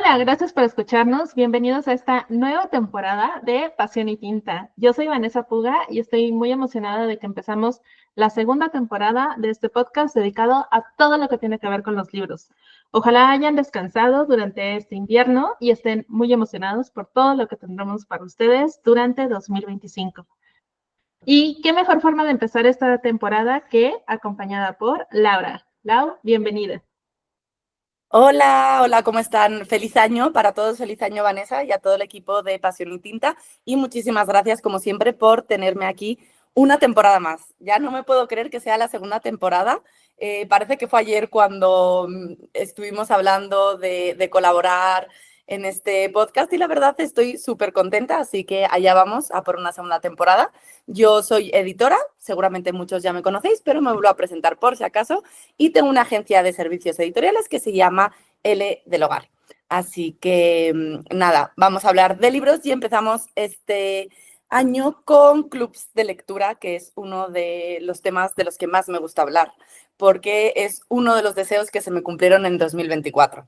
Hola, gracias por escucharnos. Bienvenidos a esta nueva temporada de Pasión y Tinta. Yo soy Vanessa Puga y estoy muy emocionada de que empezamos la segunda temporada de este podcast dedicado a todo lo que tiene que ver con los libros. Ojalá hayan descansado durante este invierno y estén muy emocionados por todo lo que tendremos para ustedes durante 2025. Y qué mejor forma de empezar esta temporada que acompañada por Laura. Lau, bienvenida. Hola, hola, ¿cómo están? Feliz año para todos, feliz año Vanessa y a todo el equipo de Pasión y Tinta y muchísimas gracias como siempre por tenerme aquí una temporada más. Ya no me puedo creer que sea la segunda temporada. Parece que fue ayer cuando estuvimos hablando de colaborar en este podcast y la verdad estoy súper contenta, así que allá vamos a por una segunda temporada. Yo soy editora, seguramente muchos ya me conocéis, pero me vuelvo a presentar por si acaso y tengo una agencia de servicios editoriales que se llama L del Hogar. Así que nada, vamos a hablar de libros y empezamos este año con clubs de lectura, que es uno de los temas de los que más me gusta hablar, porque es uno de los deseos que se me cumplieron en 2024.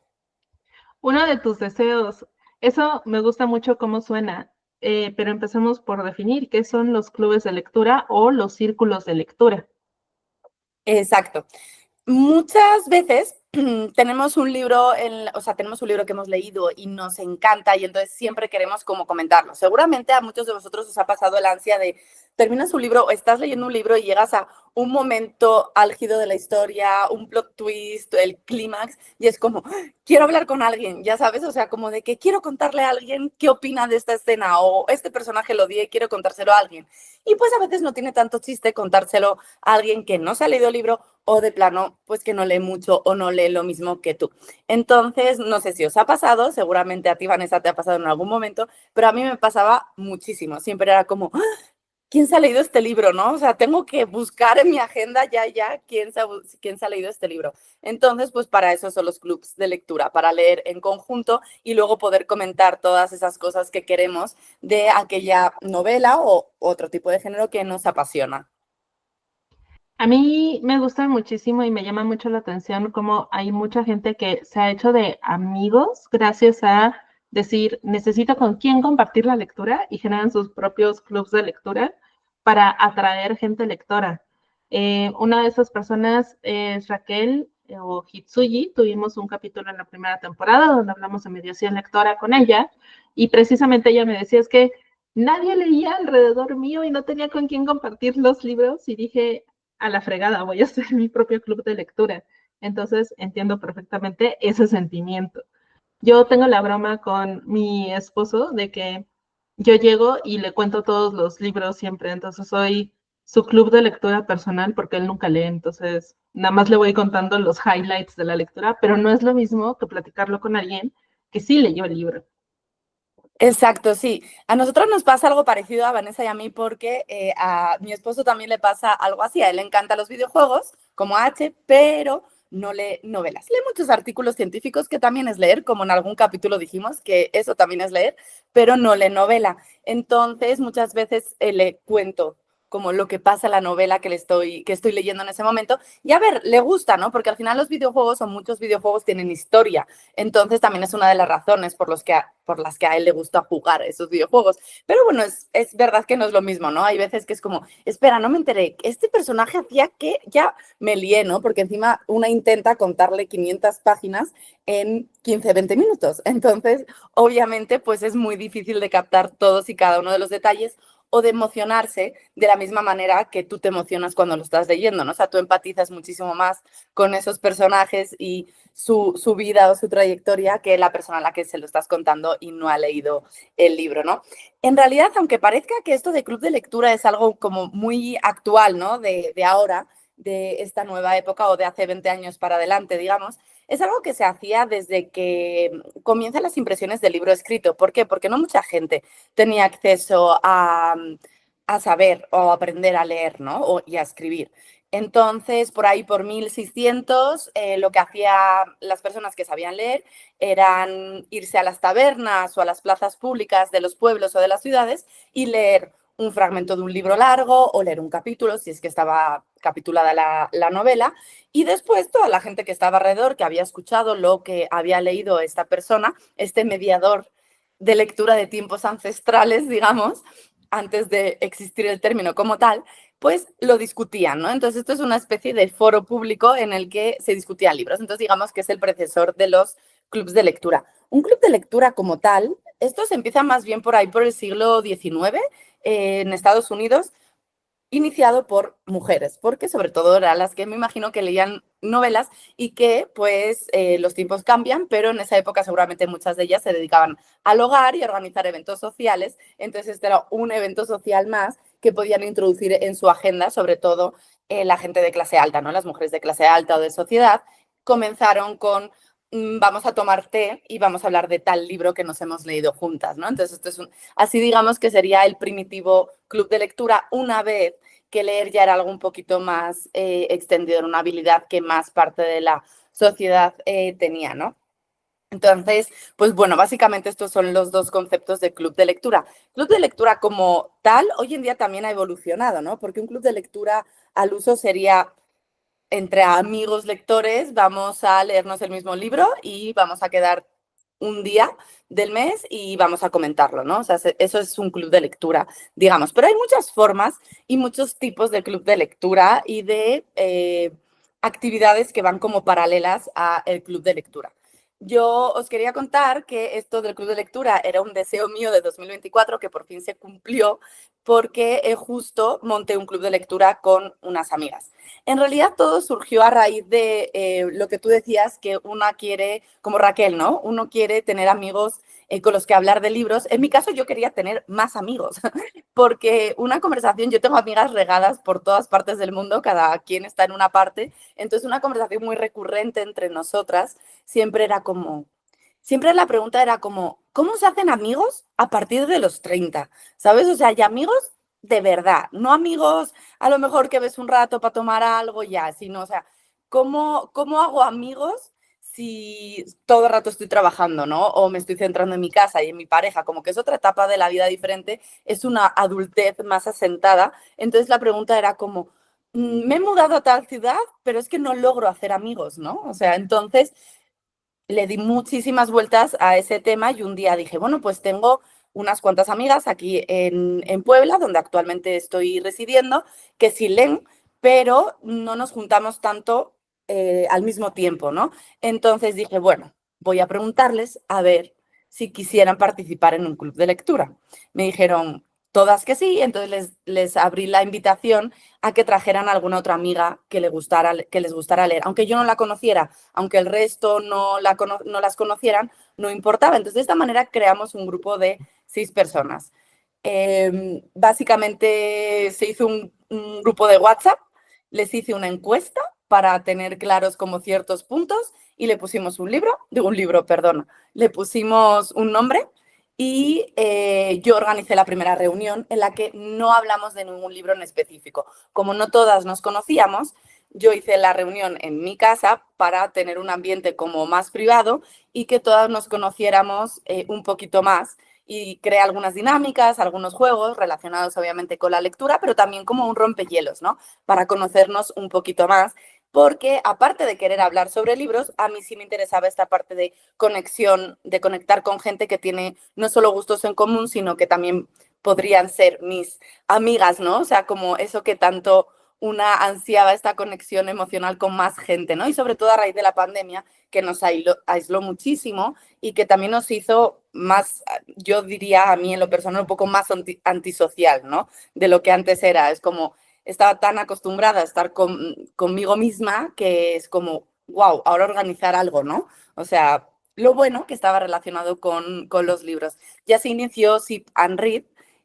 Uno de tus deseos. Eso me gusta mucho cómo suena, pero empecemos por definir qué son los clubes de lectura o los círculos de lectura. Exacto. Muchas veces tenemos un libro, tenemos un libro que hemos leído y nos encanta y entonces siempre queremos como comentarlo. Seguramente a muchos de vosotros os ha pasado el ansia de terminas un libro o estás leyendo un libro y llegas a un momento álgido de la historia, un plot twist, el clímax y es como, quiero hablar con alguien, ya sabes, o sea, como de que quiero contarle a alguien qué opina de esta escena o este personaje lo odié y quiero contárselo a alguien. Y pues a veces no tiene tanto chiste contárselo a alguien que no se ha leído el libro o de plano, pues que no lee mucho o no lee lo mismo que tú. Entonces, no sé si os ha pasado, seguramente a ti, Vanessa, te ha pasado en algún momento, pero a mí me pasaba muchísimo. Siempre era como, ¿quién se ha leído este libro, no? O sea, tengo que buscar en mi agenda ya quién se ha leído este libro. Entonces, pues para eso son los clubs de lectura, para leer en conjunto y luego poder comentar todas esas cosas que queremos de aquella novela o otro tipo de género que nos apasiona. A mí me gusta muchísimo y me llama mucho la atención cómo hay mucha gente que se ha hecho de amigos gracias a decir, necesito con quién compartir la lectura y generan sus propios clubs de lectura para atraer gente lectora. Una de esas personas es Raquel o Hitsuji. Tuvimos un capítulo en la primera temporada donde hablamos de mediación lectora con ella y precisamente ella me decía es que nadie leía alrededor mío y no tenía con quién compartir los libros y dije, a la fregada, voy a hacer mi propio club de lectura. Entonces entiendo perfectamente ese sentimiento. Yo tengo la broma con mi esposo de que yo llego y le cuento todos los libros siempre, entonces soy su club de lectura personal porque él nunca lee, entonces nada más le voy contando los highlights de la lectura, pero no es lo mismo que platicarlo con alguien que sí leyó el libro. Exacto, sí. A nosotros nos pasa algo parecido a Vanessa y a mí porque a mi esposo también le pasa algo así. A él le encantan los videojuegos, como a H, pero no lee novelas. Lee muchos artículos científicos, que también es leer, como en algún capítulo dijimos, que eso también es leer, pero no lee novela. Entonces, muchas veces le cuento como lo que pasa en la novela que estoy leyendo en ese momento. Y a ver, le gusta, ¿no? Porque al final los videojuegos o muchos videojuegos tienen historia. Entonces también es una de las razones por las que a él le gusta jugar esos videojuegos. Pero bueno, es verdad que no es lo mismo, ¿no? Hay veces que es como, espera, no me enteré, este personaje hacía que ya me lié, ¿no? Porque encima una intenta contarle 500 páginas en 15, 20 minutos. Entonces, obviamente, pues es muy difícil de captar todos y cada uno de los detalles o de emocionarse de la misma manera que tú te emocionas cuando lo estás leyendo, ¿no? O sea, tú empatizas muchísimo más con esos personajes y su vida o su trayectoria que la persona a la que se lo estás contando y no ha leído el libro, ¿no? En realidad, aunque parezca que esto de club de lectura es algo como muy actual, ¿no? De ahora, de esta nueva época o de hace 20 años para adelante, digamos, es algo que se hacía desde que comienzan las impresiones del libro escrito. ¿Por qué? Porque no mucha gente tenía acceso a saber o aprender a leer, ¿no? Y a escribir. Entonces, por ahí, por 1600, lo que hacían las personas que sabían leer eran irse a las tabernas o a las plazas públicas de los pueblos o de las ciudades y leer un fragmento de un libro largo o leer un capítulo, si es que estaba capitulada la novela, y después toda la gente que estaba alrededor, que había escuchado lo que había leído esta persona, este mediador de lectura de tiempos ancestrales, digamos, antes de existir el término como tal, pues lo discutían, ¿no? Entonces esto es una especie de foro público en el que se discutían libros. Entonces digamos que es el predecesor de los clubs de lectura. Un club de lectura como tal, esto se empieza más bien por ahí por el siglo XIX en Estados Unidos, iniciado por mujeres, porque sobre todo eran las que me imagino que leían novelas y que pues los tiempos cambian, pero en esa época seguramente muchas de ellas se dedicaban al hogar y a organizar eventos sociales, entonces este era un evento social más que podían introducir en su agenda, sobre todo la gente de clase alta, ¿no? Las mujeres de clase alta o de sociedad comenzaron con vamos a tomar té y vamos a hablar de tal libro que nos hemos leído juntas, ¿no? Entonces, esto es así digamos que sería el primitivo club de lectura, una vez que leer ya era algo un poquito más extendido, una habilidad que más parte de la sociedad tenía, ¿no? Entonces, pues bueno, básicamente estos son los dos conceptos de club de lectura. Club de lectura como tal, hoy en día también ha evolucionado, ¿no? Porque un club de lectura al uso sería entre amigos lectores, vamos a leernos el mismo libro y vamos a quedar un día del mes y vamos a comentarlo, ¿no? O sea, eso es un club de lectura, digamos. Pero hay muchas formas y muchos tipos de club de lectura y de actividades que van como paralelas al club de lectura. Yo os quería contar que esto del club de lectura era un deseo mío de 2024 que por fin se cumplió porque justo monté un club de lectura con unas amigas. En realidad todo surgió a raíz de lo que tú decías, que una quiere, como Raquel, ¿no? Uno quiere tener amigos con los que hablar de libros. En mi caso yo quería tener más amigos, porque una conversación, yo tengo amigas regadas por todas partes del mundo, cada quien está en una parte, entonces una conversación muy recurrente entre nosotras siempre era como, siempre la pregunta era como, ¿cómo se hacen amigos a partir de los 30? ¿Sabes? O sea, y amigos de verdad, no amigos a lo mejor que ves un rato para tomar algo ya, sino, o sea, ¿cómo hago amigos si todo el rato estoy trabajando, ¿no? O me estoy centrando en mi casa y en mi pareja, como que es otra etapa de la vida diferente, es una adultez más asentada. Entonces la pregunta era como, me he mudado a tal ciudad, pero es que no logro hacer amigos, ¿no? O sea, entonces le di muchísimas vueltas a ese tema y un día dije, bueno, pues tengo unas cuantas amigas aquí en Puebla, donde actualmente estoy residiendo, que sí leen, pero no nos juntamos tanto al mismo tiempo, ¿no? Entonces dije, bueno, voy a preguntarles a ver si quisieran participar en un club de lectura. Me dijeron todas que sí, entonces les abrí la invitación a que trajeran a alguna otra amiga que, que les gustara leer, aunque yo no la conociera, aunque el resto no las conocieran, no importaba. Entonces, de esta manera creamos un grupo de 6 personas. Básicamente se hizo un grupo de WhatsApp, les hice una encuesta para tener claros como ciertos puntos y le pusimos perdón, le pusimos un nombre y yo organicé la primera reunión en la que no hablamos de ningún libro en específico. Como no todas nos conocíamos, yo hice la reunión en mi casa para tener un ambiente como más privado y que todas nos conociéramos un poquito más y creé algunas dinámicas, algunos juegos relacionados obviamente con la lectura, pero también como un rompehielos, ¿no? Para conocernos un poquito más, porque aparte de querer hablar sobre libros, a mí sí me interesaba esta parte de conexión, de conectar con gente que tiene no solo gustos en común, sino que también podrían ser mis amigas, ¿no? O sea, como eso que tanto una ansiaba esta conexión emocional con más gente, ¿no? Y sobre todo a raíz de la pandemia, que nos aisló muchísimo y que también nos hizo más, yo diría a mí en lo personal, un poco más antisocial, ¿no? De lo que antes era. Es como, estaba tan acostumbrada a estar conmigo misma que es como, wow, ahora organizar algo, ¿no? O sea, lo bueno que estaba relacionado con los libros. Ya se inició Sip and Read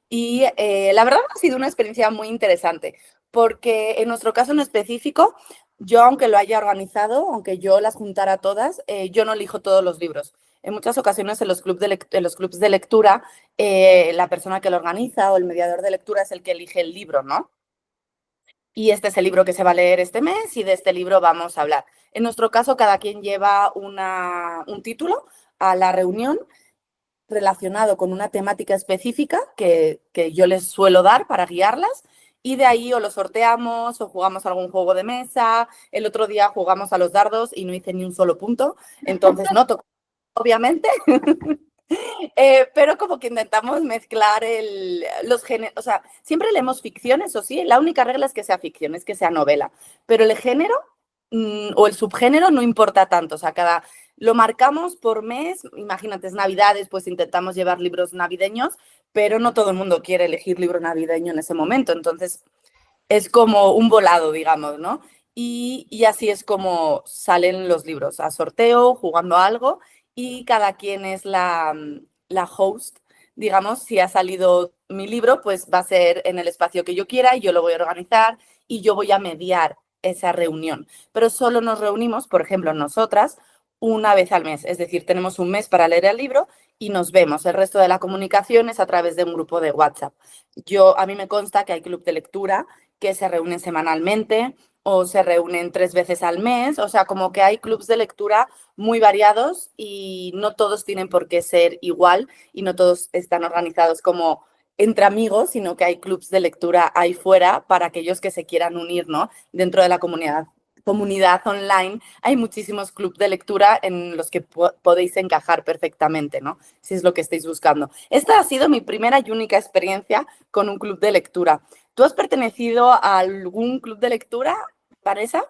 y la verdad ha sido una experiencia muy interesante porque en nuestro caso en específico, yo aunque lo haya organizado, aunque yo las juntara todas, yo no elijo todos los libros. En muchas ocasiones en los clubs de lectura, la persona que lo organiza o el mediador de lectura es el que elige el libro, ¿no? Y este es el libro que se va a leer este mes y de este libro vamos a hablar. En nuestro caso, cada quien lleva un título a la reunión relacionado con una temática específica que yo les suelo dar para guiarlas y de ahí o lo sorteamos o jugamos algún juego de mesa. El otro día jugamos a los dardos y no hice ni un solo punto, entonces no tocó, obviamente. Pero como que intentamos mezclar los géneros, o sea, siempre leemos ficción, eso sí, la única regla es que sea ficción, es que sea novela, pero el género o el subgénero no importa tanto, o sea, lo marcamos por mes, imagínate, es Navidades, pues intentamos llevar libros navideños, pero no todo el mundo quiere elegir libro navideño en ese momento, entonces es como un volado, digamos, ¿no? Y así es como salen los libros, a sorteo, jugando a algo, y cada quien es la host, digamos, si ha salido mi libro, pues va a ser en el espacio que yo quiera y yo lo voy a organizar y yo voy a mediar esa reunión. Pero solo nos reunimos, por ejemplo, nosotras, una vez al mes, es decir, tenemos un mes para leer el libro y nos vemos. El resto de la comunicación es a través de un grupo de WhatsApp. A mí me consta que hay club de lectura que se reúnen semanalmente o se reúnen 3 veces al mes, o sea, como que hay clubs de lectura muy variados y no todos tienen por qué ser igual y no todos están organizados como entre amigos, sino que hay clubs de lectura ahí fuera para aquellos que se quieran unir, ¿no? Dentro de la comunidad online hay muchísimos clubs de lectura en los que podéis encajar perfectamente, ¿no? Si es lo que estáis buscando. Esta ha sido mi primera y única experiencia con un club de lectura. ¿Tú has pertenecido a algún club de lectura, Vanessa?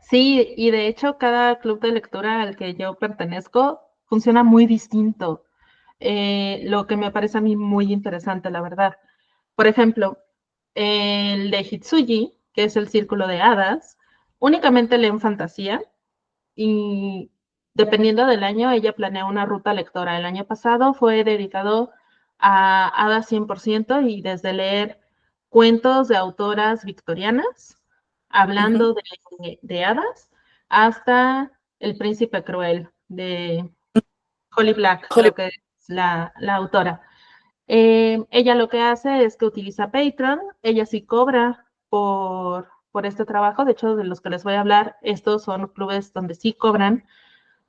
Sí, y de hecho cada club de lectura al que yo pertenezco funciona muy distinto, lo que me parece a mí muy interesante, la verdad. Por ejemplo, el de Hitsuji, que es el círculo de hadas, únicamente leen fantasía y dependiendo del año, ella planea una ruta lectora. El año pasado fue dedicado a hadas 100% y desde leer cuentos de autoras victorianas, Ujú. hablando de hadas, hasta El Príncipe Cruel de Holly Black, Híjole. creo que es la autora. Ella lo que hace es que utiliza Patreon, ella sí cobra por este trabajo, de hecho de los que les voy a hablar, estos son clubes donde sí cobran,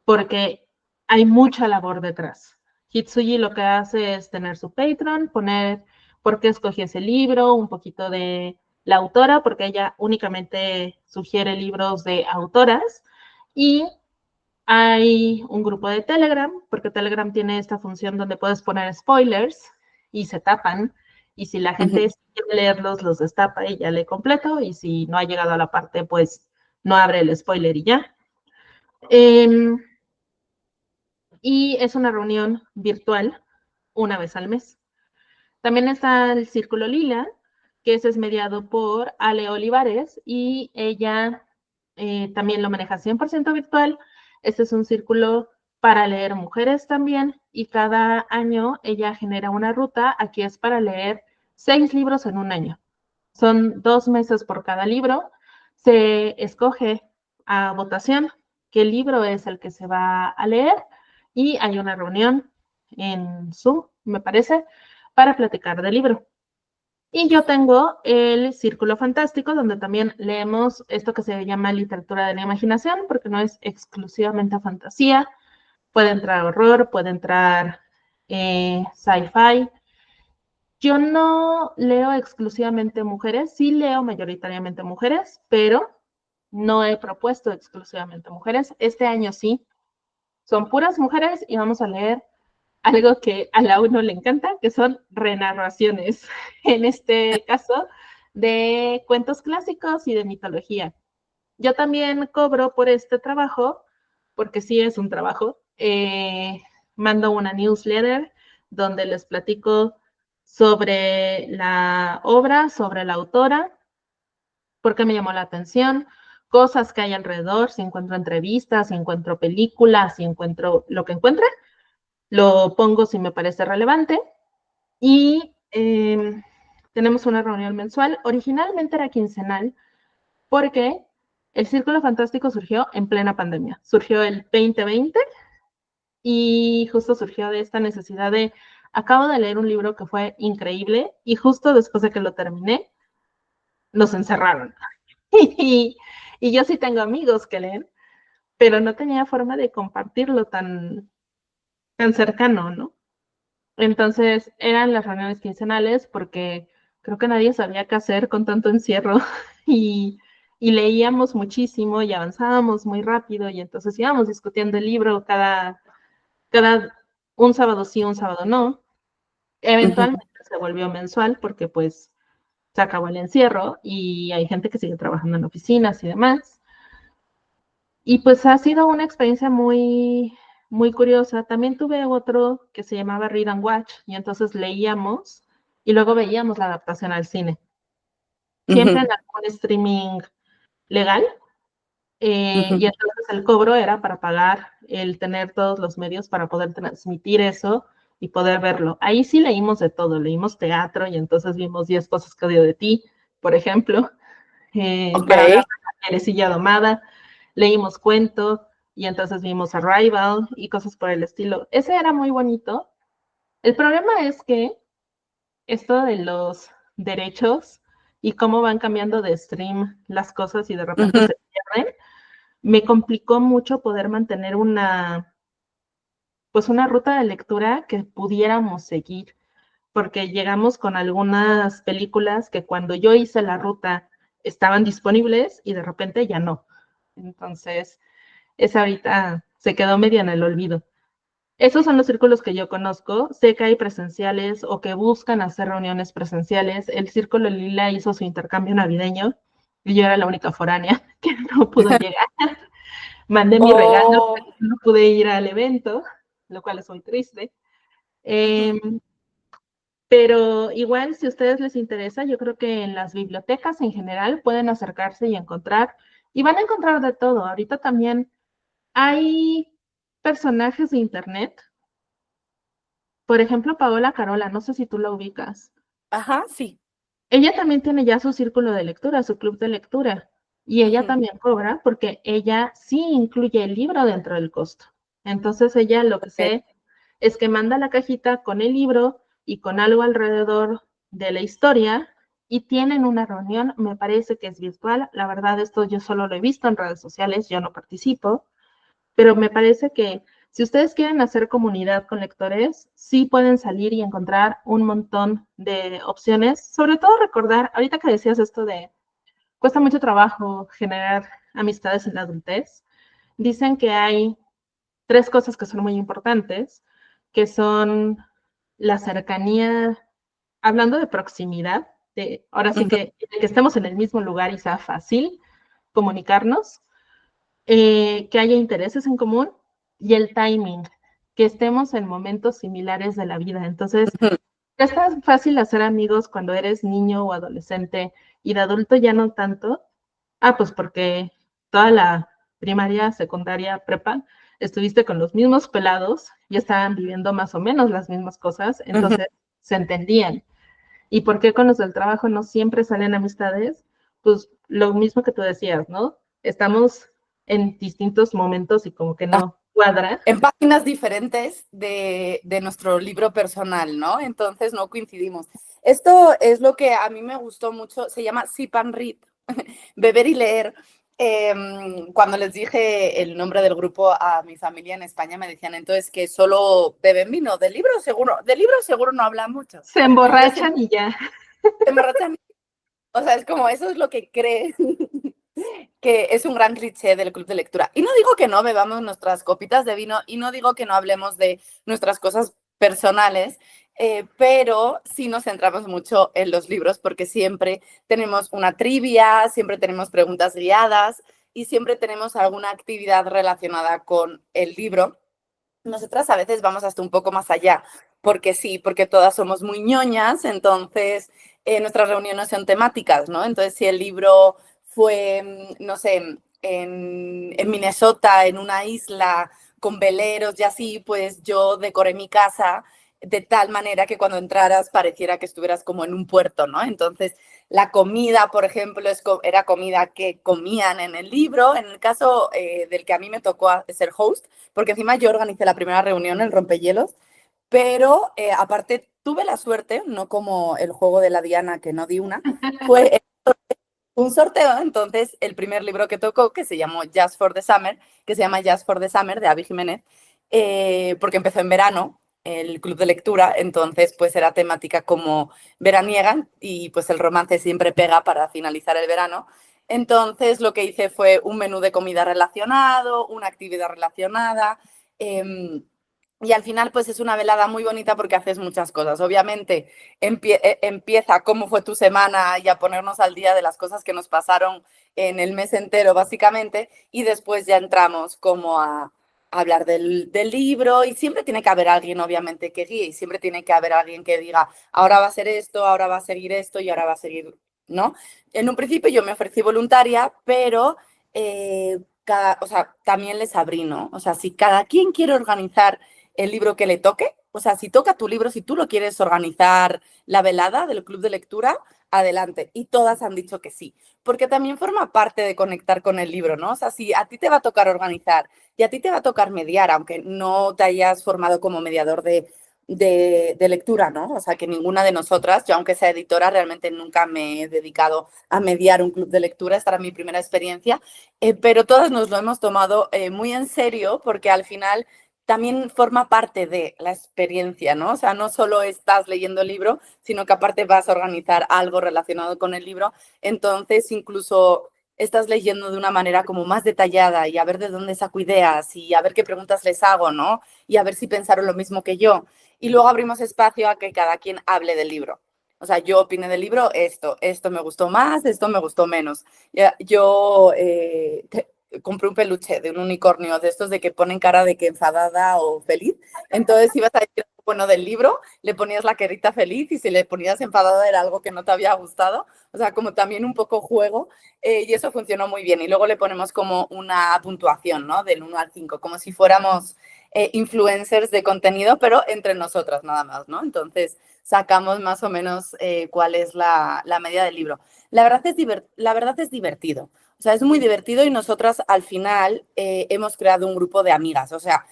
porque hay mucha labor detrás. Hitsuji lo que hace es tener su Patreon, poner por qué escogí ese libro, un poquito de la autora, porque ella únicamente sugiere libros de autoras, y hay un grupo de Telegram, porque Telegram tiene esta función donde puedes poner spoilers y se tapan, y si la Ujú. gente quiere leerlos, los destapa y ya lee completo, y si no ha llegado a la parte, pues no abre el spoiler y ya. Eh, y es una reunión virtual una vez al mes. También está el Círculo Lila, que ese es mediado por Ale Olivares y ella también lo maneja 100% virtual. Este es un círculo para leer mujeres también y cada año ella genera una ruta. Aquí es para leer 6 libros en un año. Son 2 meses por cada libro. Se escoge a votación qué libro es el que se va a leer y hay una reunión en Zoom, me parece, para platicar del libro. Y yo tengo el Círculo Fantástico, donde también leemos esto que se llama literatura de la imaginación, porque no es exclusivamente fantasía, puede entrar horror, puede entrar sci-fi. Yo no leo exclusivamente mujeres, sí leo mayoritariamente mujeres, pero no he propuesto exclusivamente mujeres. Este año sí, son puras mujeres y vamos a leer algo que a la uno le encanta, que son renarraciones, en este caso, de cuentos clásicos y de mitología. Yo también cobro por este trabajo, porque sí es un trabajo. Mando una newsletter donde les platico sobre la obra, sobre la autora, por qué me llamó la atención, cosas que hay alrededor, si encuentro entrevistas, si encuentro películas, si encuentro lo que encuentre, lo pongo si me parece relevante y tenemos una reunión mensual. Originalmente era quincenal porque el Círculo Fantástico surgió en plena pandemia. Surgió el 2020 y justo surgió de esta necesidad de, acabo de leer un libro que fue increíble y justo después de que lo terminé, nos encerraron. y, y yo sí tengo amigos que leen, pero no tenía forma de compartirlo tan cercano, ¿no? Entonces eran las reuniones quincenales porque creo que nadie sabía qué hacer con tanto encierro y, y leíamos muchísimo y avanzábamos muy rápido y entonces íbamos discutiendo el libro cada un sábado sí, un sábado no. Ujú. Eventualmente se volvió mensual porque pues se acabó el encierro y hay gente que sigue trabajando en oficinas y demás. Y pues ha sido una experiencia muy curiosa. También tuve otro que se llamaba Read and Watch y entonces leíamos y luego veíamos la adaptación al cine. Siempre en Ujú. algún streaming legal. Y Ujú. entonces el cobro era para pagar el tener todos los medios para poder transmitir eso y poder verlo. Ahí sí leímos de todo, leímos teatro y entonces vimos 10 cosas que odio de ti, por ejemplo, Ok. para hablar de la Teresilla Domada, leímos cuento y entonces vimos Arrival y cosas por el estilo. Ese era muy bonito. El problema es que esto de los derechos y cómo van cambiando de stream las cosas y de repente Ujú. se pierden, me complicó mucho poder mantener pues una ruta de lectura que pudiéramos seguir, porque llegamos con algunas películas que cuando yo hice la ruta estaban disponibles y de repente ya no. Entonces, esa ahorita se quedó media en el olvido. Esos son los círculos que yo conozco. Sé que hay presenciales o que buscan hacer reuniones presenciales. El Círculo Lila hizo su intercambio navideño y yo era la única foránea que no pudo llegar. Mandé mi regalo, Oh, pero no pude ir al evento, lo cual es muy triste. ujú. Eh, pero igual, si a ustedes les interesa, yo creo que en las bibliotecas en general pueden acercarse y encontrar, y van a encontrar de todo. Ahorita también hay personajes de internet. Por ejemplo, Paola Carola, no sé si tú la ubicas. Ajá, sí. Ella también tiene ya su círculo de lectura, su club de lectura, y ella Ujú. también cobra porque ella sí incluye el libro dentro del costo. Entonces ella lo que Ok. sé es que manda la cajita con el libro y con algo alrededor de la historia y tienen una reunión, me parece que es virtual, la verdad esto yo solo lo he visto en redes sociales, yo no participo, pero me parece que si ustedes quieren hacer comunidad con lectores, sí pueden salir y encontrar un montón de opciones. Sobre todo recordar, ahorita que decías esto de cuesta mucho trabajo generar amistades en la adultez, dicen que hay tres cosas que son muy importantes, que son la cercanía, hablando de proximidad, de ahora sí Ujú. que estemos en el mismo lugar y sea fácil comunicarnos, que haya intereses en común y el timing, que estemos en momentos similares de la vida. Entonces, Ujú. es tan fácil hacer amigos cuando eres niño o adolescente y de adulto ya no tanto. Ah, pues porque toda la primaria, secundaria, prepa, estuviste con los mismos pelados y estaban viviendo más o menos las mismas cosas, Ujú. entonces se entendían. ¿Y por qué con los del trabajo no siempre salen amistades? Pues lo mismo que tú decías, ¿no? Estamos en distintos momentos y como que Ah, no cuadra. en páginas diferentes de nuestro libro personal, ¿no? Entonces no coincidimos. Esto es lo que a mí me gustó mucho, se llama Sip and Read, beber y leer. Cuando les dije el nombre del grupo a mi familia en España, me decían entonces que solo beben vino, de libro seguro no hablan mucho. Se Y yo siempre emborrachan y ya. se emborrachan. O sea, es como eso es lo que creen que es un gran cliché del club de lectura. Y no digo que no bebamos nuestras copitas de vino y no digo que no hablemos de nuestras cosas personales, pero sí nos centramos mucho en los libros porque siempre tenemos una trivia, siempre tenemos preguntas guiadas y siempre tenemos alguna actividad relacionada con el libro. Nosotras a veces vamos hasta un poco más allá, porque sí, porque todas somos muy ñoñas, entonces nuestras reuniones son temáticas, ¿no? Entonces, si el libro fue, no sé, en Minnesota, en una isla con veleros y así, pues yo decoré mi casa de tal manera que cuando entraras pareciera que estuvieras como en un puerto, ¿no? Entonces, la comida, por ejemplo, era comida que comían en el libro. En el caso del que a mí me tocó ser host, porque encima yo organicé la primera reunión, el rompehielos, pero aparte tuve la suerte, no como el juego de la Diana, que no di una, fue un sorteo, entonces el primer libro que tocó, que se llamó Just for the Summer, que se llama Just for the Summer, de Abby Jiménez, porque empezó en verano, el club de lectura, entonces pues era temática como veraniega y pues el romance siempre pega para finalizar el verano. Entonces lo que hice fue un menú de comida relacionado, una actividad relacionada. Y al final, pues es una velada muy bonita porque haces muchas cosas. Obviamente, empieza cómo fue tu semana y a ponernos al día de las cosas que nos pasaron en el mes entero, básicamente, y después ya entramos como a hablar del libro y siempre tiene que haber alguien, obviamente, que guíe y siempre tiene que haber alguien que diga, ahora va a ser esto, ahora va a seguir esto y ahora va a seguir, ¿no? En un principio yo me ofrecí voluntaria, pero o sea, también les abrí, ¿no? O sea, si cada quien quiere organizar el libro que le toque. O sea, si toca tu libro, si tú lo quieres organizar la velada del club de lectura, adelante. Y todas han dicho que sí, porque también forma parte de conectar con el libro, ¿no? O sea, si a ti te va a tocar organizar y a ti te va a tocar mediar, aunque no te hayas formado como mediador de lectura, ¿no? O sea, que ninguna de nosotras, yo aunque sea editora, realmente nunca me he dedicado a mediar un club de lectura, esta era mi primera experiencia, pero todas nos lo hemos tomado muy en serio porque al final también forma parte de la experiencia, ¿no? O sea, no solo estás leyendo el libro, sino que aparte vas a organizar algo relacionado con el libro. Entonces, incluso estás leyendo de una manera como más detallada y a ver de dónde saco ideas y a ver qué preguntas les hago, ¿no? Y a ver si pensaron lo mismo que yo. Y luego abrimos espacio a que cada quien hable del libro. O sea, yo opiné del libro esto me gustó más, esto me gustó menos. Yo compré un peluche de un unicornio, de estos de que ponen cara de que enfadada o feliz. Entonces ibas a decir algo bueno del libro, le ponías la carita feliz y si le ponías enfadada era algo que no te había gustado. O sea, como también un poco juego. Y eso funcionó muy bien. Y luego le ponemos como una puntuación, ¿no? Del 1 al 5, como si fuéramos influencers de contenido, pero entre nosotras nada más, ¿no? Entonces sacamos más o menos cuál es la media del libro. La verdad es divertido. O sea, es muy divertido y nosotras al final hemos creado un grupo de amigas. O sea,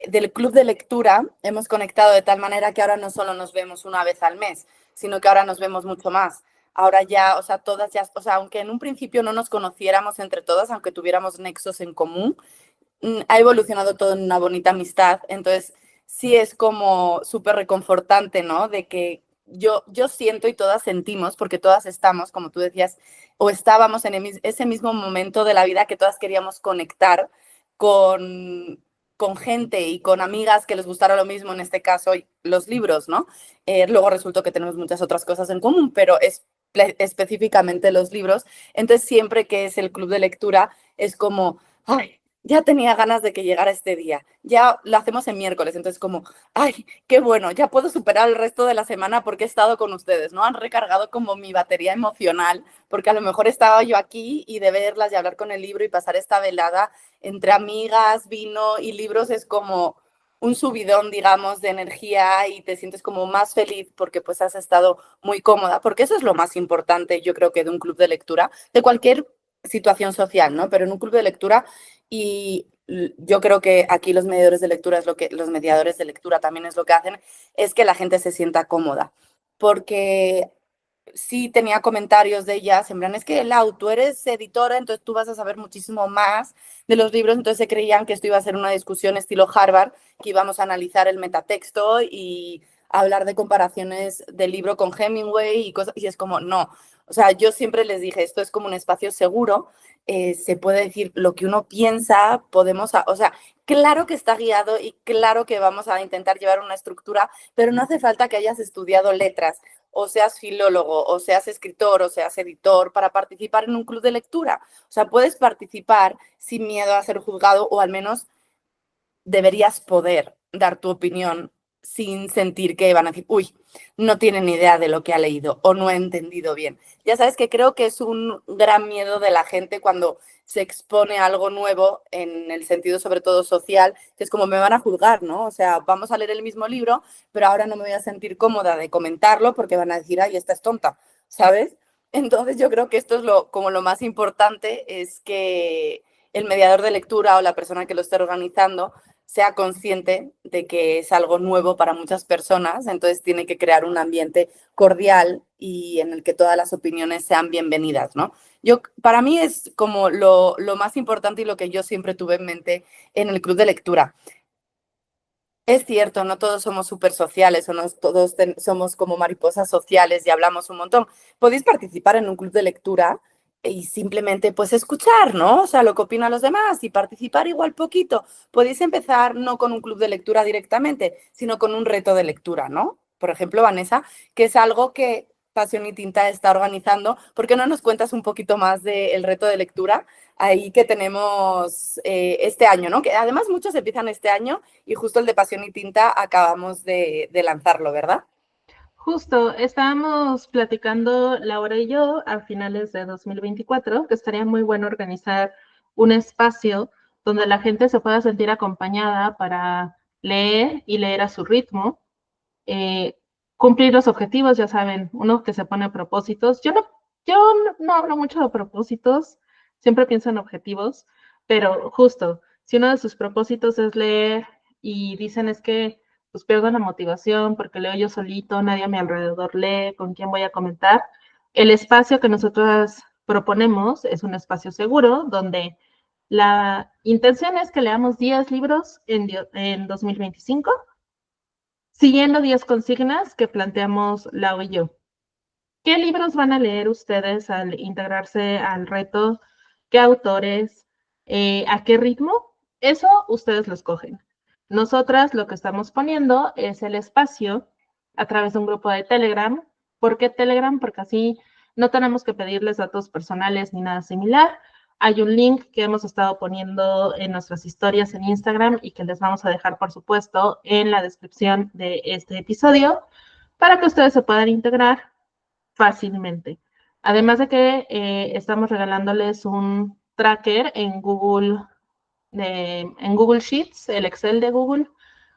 del club de lectura hemos conectado de tal manera que ahora no solo nos vemos una vez al mes, sino que ahora nos vemos mucho más. Ahora ya, o sea, todas ya, o sea, aunque en un principio no nos conociéramos entre todas, aunque tuviéramos nexos en común, ha evolucionado todo en una bonita amistad. Entonces, sí es como súper reconfortante, ¿no? De que yo siento y todas sentimos, porque todas estamos, como tú decías, o estábamos en ese mismo momento de la vida que todas queríamos conectar con, con gente y con amigas que les gustara lo mismo, en este caso los libros, ¿no? Luego resultó que tenemos muchas otras cosas en común, pero es específicamente los libros. Entonces, siempre que es el club de lectura, es como, ay, ya tenía ganas de que llegara este día. Ya lo hacemos en miércoles, entonces como, ay, qué bueno, ya puedo superar el resto de la semana porque he estado con ustedes, ¿no? Han recargado como mi batería emocional, porque a lo mejor estaba yo aquí y de verlas y hablar con el libro y pasar esta velada entre amigas, vino y libros es como un subidón, digamos, de energía y te sientes como más feliz porque pues has estado muy cómoda, porque eso es lo más importante, yo creo que de un club de lectura, de cualquier situación social, ¿no? Pero en un club de lectura y yo creo que aquí los mediadores de lectura es lo que los mediadores de lectura también es lo que hacen, es que la gente se sienta cómoda, porque sí tenía comentarios de ellas, en plan, es que Lau, tú eres editora, entonces tú vas a saber muchísimo más de los libros, entonces se creían que esto iba a ser una discusión estilo Harvard, que íbamos a analizar el metatexto y hablar de comparaciones del libro con Hemingway y cosas, y es como, no, o sea, yo siempre les dije, esto es como un espacio seguro, se puede decir lo que uno piensa, o sea, claro que está guiado y claro que vamos a intentar llevar una estructura, pero no hace falta que hayas estudiado letras o seas filólogo, o seas escritor, o seas editor, para participar en un club de lectura. O sea, puedes participar sin miedo a ser juzgado o al menos deberías poder dar tu opinión sin sentir que van a decir, uy, no tienen idea de lo que ha leído o no ha entendido bien. Ya sabes que creo que es un gran miedo de la gente cuando se expone a algo nuevo en el sentido sobre todo social, que es como me van a juzgar, ¿no? O sea, vamos a leer el mismo libro, pero ahora no me voy a sentir cómoda de comentarlo porque van a decir, ay, esta es tonta, ¿sabes? Entonces yo creo que esto es como lo más importante, es que el mediador de lectura o la persona que lo esté organizando sea consciente de que es algo nuevo para muchas personas, entonces tiene que crear un ambiente cordial y en el que todas las opiniones sean bienvenidas, ¿no? Para mí es como lo más importante y lo que yo siempre tuve en mente en el club de lectura. Es cierto, no todos somos súper sociales o no todos somos como mariposas sociales y hablamos un montón. Podéis participar en un club de lectura y simplemente pues escuchar, ¿no? O sea, lo que opinan los demás y participar igual poquito. Podéis empezar no con un club de lectura directamente, sino con un reto de lectura, ¿no? Por ejemplo, Vanessa, que es algo que Pasión y Tinta está organizando. ¿Por qué no nos cuentas un poquito más del reto de lectura ahí que tenemos este año, ¿no? Que además muchos empiezan este año y justo el de Pasión y Tinta acabamos de lanzarlo, ¿verdad? Justo, estábamos platicando Laura y yo a finales de 2024 que estaría muy bueno organizar un espacio donde la gente se pueda sentir acompañada para leer y leer a su ritmo, eh, cumplir los objetivos, ya saben, uno que se pone propósitos. Yo no hablo mucho de propósitos, siempre pienso en objetivos, pero justo, si uno de sus propósitos es leer y dicen es que pues pierdo la motivación porque leo yo solito, nadie a mi alrededor lee, ¿con quién voy a comentar? El espacio que nosotros proponemos es un espacio seguro donde la intención es que leamos 10 libros en 2025 siguiendo 10 consignas que planteamos Lau y yo. ¿Qué libros van a leer ustedes al integrarse al reto? ¿Qué autores? ¿A qué ritmo? Eso ustedes lo escogen. Nosotras lo que estamos poniendo es el espacio a través de un grupo de Telegram. ¿Por qué Telegram? Porque así no tenemos que pedirles datos personales ni nada similar. Hay un link que hemos estado poniendo en nuestras historias en Instagram y que les vamos a dejar, por supuesto, en la descripción de este episodio para que ustedes se puedan integrar fácilmente. Además de que estamos regalándoles un tracker en Google Sheets, el Excel de Google,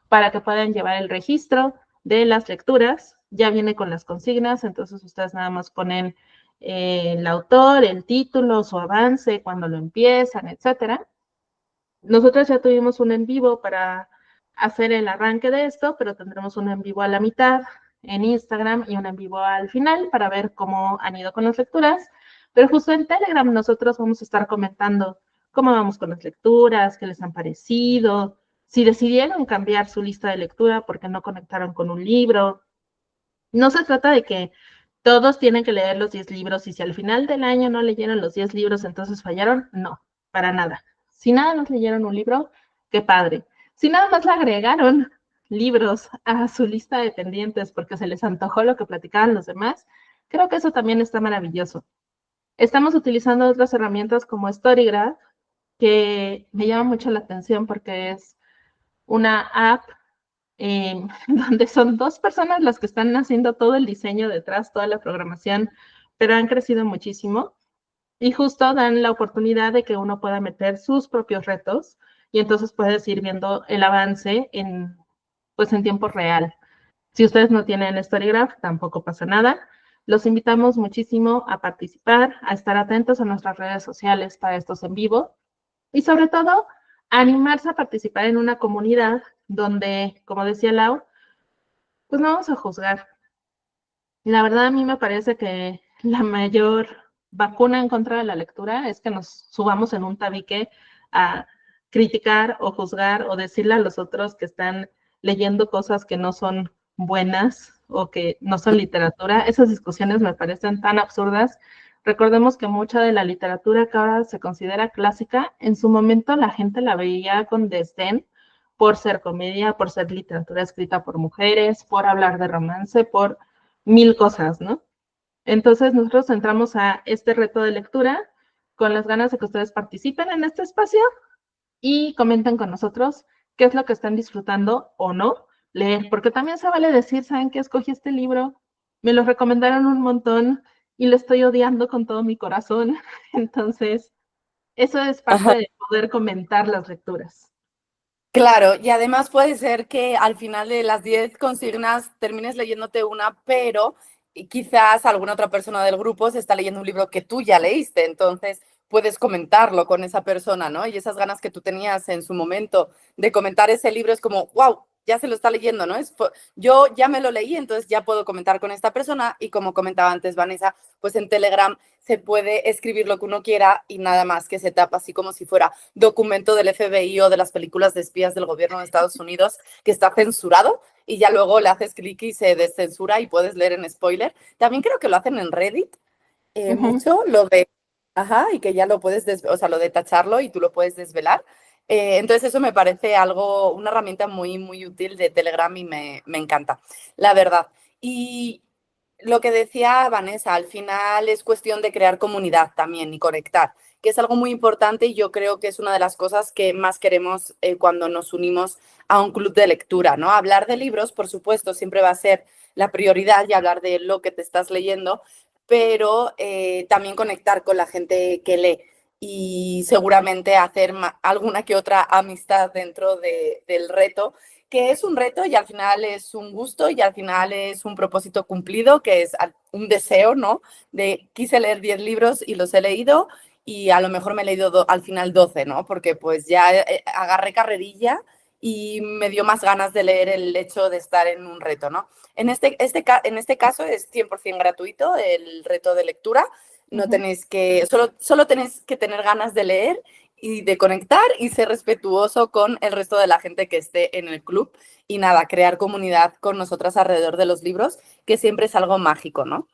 para que puedan llevar el registro de las lecturas. Ya viene con las consignas, entonces ustedes nada más ponen el autor, el título, su avance, cuando lo empiezan, etcétera. Nosotros ya tuvimos un en vivo para hacer el arranque de esto, pero tendremos un en vivo a la mitad en Instagram y un en vivo al final para ver cómo han ido con las lecturas. Pero justo en Telegram nosotros vamos a estar comentando cómo vamos con las lecturas, qué les han parecido, si decidieron cambiar su lista de lectura porque no conectaron con un libro. No se trata de que todos tienen que leer los 10 libros y si al final del año no leyeron los 10 libros, entonces fallaron. No, para nada. Si nada más leyeron un libro, qué padre. Si nada más le agregaron libros a su lista de pendientes porque se les antojó lo que platicaban los demás, creo que eso también está maravilloso. Estamos utilizando otras herramientas como Storygraph, que me llama mucho la atención porque es una app donde son dos personas las que están haciendo todo el diseño detrás, toda la programación, pero han crecido muchísimo y justo dan la oportunidad de que uno pueda meter sus propios retos y entonces puedes ir viendo el avance pues en tiempo real. Si ustedes no tienen Storygraph, tampoco pasa nada. Los invitamos muchísimo a participar, a estar atentos a nuestras redes sociales para estos en vivo y sobre todo animarse a participar en una comunidad donde, como decía Lau, pues no vamos a juzgar. La verdad a mí me parece que la mayor vacuna en contra de la lectura es que nos subamos en un tabique a criticar o juzgar o decirle a los otros que están leyendo cosas que no son buenas o que no son literatura. Esas discusiones me parecen tan absurdas. Recordemos que mucha de la literatura que ahora se considera clásica, en su momento la gente la veía con desdén por ser comedia, por ser literatura escrita por mujeres, por hablar de romance, por mil cosas, ¿no? Entonces nosotros entramos a este reto de lectura con las ganas de que ustedes participen en este espacio y comenten con nosotros qué es lo que están disfrutando o no leer, porque también se vale decir, ¿saben qué? Escogí este libro, me lo recomendaron un montón y lo estoy odiando con todo mi corazón. Entonces, eso es parte Ajá. de poder comentar las lecturas. Claro, y además puede ser que al final de las 10 consignas termines leyéndote una, pero quizás alguna otra persona del grupo se está leyendo un libro que tú ya leíste. Entonces, puedes comentarlo con esa persona, ¿no? Y esas ganas que tú tenías en su momento de comentar ese libro es como, wow, ya se lo está leyendo, ¿no? Yo ya me lo leí, entonces ya puedo comentar con esta persona y como comentaba antes Vanessa, pues en Telegram se puede escribir lo que uno quiera y nada más que se tapa así como si fuera documento del FBI o de las películas de espías del gobierno de Estados Unidos que está censurado y ya luego le haces clic y se descensura y puedes leer en spoiler. También creo que lo hacen en Reddit mucho, lo de, ajá, y que ya lo puedes, o sea, lo de tacharlo y tú lo puedes desvelar. Entonces eso me parece algo, una herramienta muy, muy útil de Telegram y me encanta, la verdad. Y lo que decía Vanessa, al final es cuestión de crear comunidad también y conectar, que es algo muy importante y yo creo que es una de las cosas que más queremos cuando nos unimos a un club de lectura, ¿no? Hablar de libros, por supuesto, siempre va a ser la prioridad y hablar de lo que te estás leyendo, pero también conectar con la gente que lee y seguramente hacer alguna que otra amistad dentro del reto, que es un reto y al final es un gusto y al final es un propósito cumplido, que es un deseo, ¿no? De quise leer 10 libros y los he leído y a lo mejor me he leído al final 12, ¿no? Porque pues ya agarré carrerilla y me dio más ganas de leer el hecho de estar en un reto, ¿no? En este caso es 100% gratuito el reto de lectura. No tenéis que, solo tenéis que tener ganas de leer y de conectar y ser respetuoso con el resto de la gente que esté en el club. Y nada, crear comunidad con nosotras alrededor de los libros, que siempre es algo mágico, ¿no?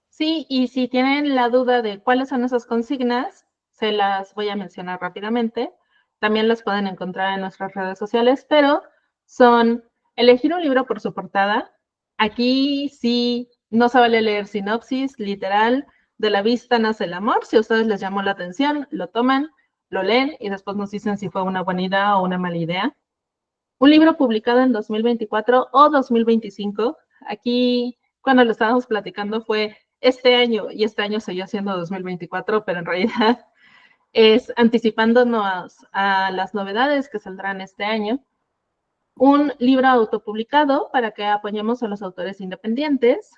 Sí, y si tienen la duda de cuáles son esas consignas, se las voy a mencionar rápidamente. También las pueden encontrar en nuestras redes sociales, pero son elegir un libro por su portada. Aquí sí no se vale leer sinopsis, literal, de la vista nace el amor. Si a ustedes les llamó la atención, lo toman, lo leen y después nos dicen si fue una buena idea o una mala idea. Un libro publicado en 2024 o 2025. Aquí, cuando lo estábamos platicando, fue este año y este año siguió siendo 2024, pero en realidad es anticipándonos a las novedades que saldrán este año. Un libro autopublicado para que apoyemos a los autores independientes.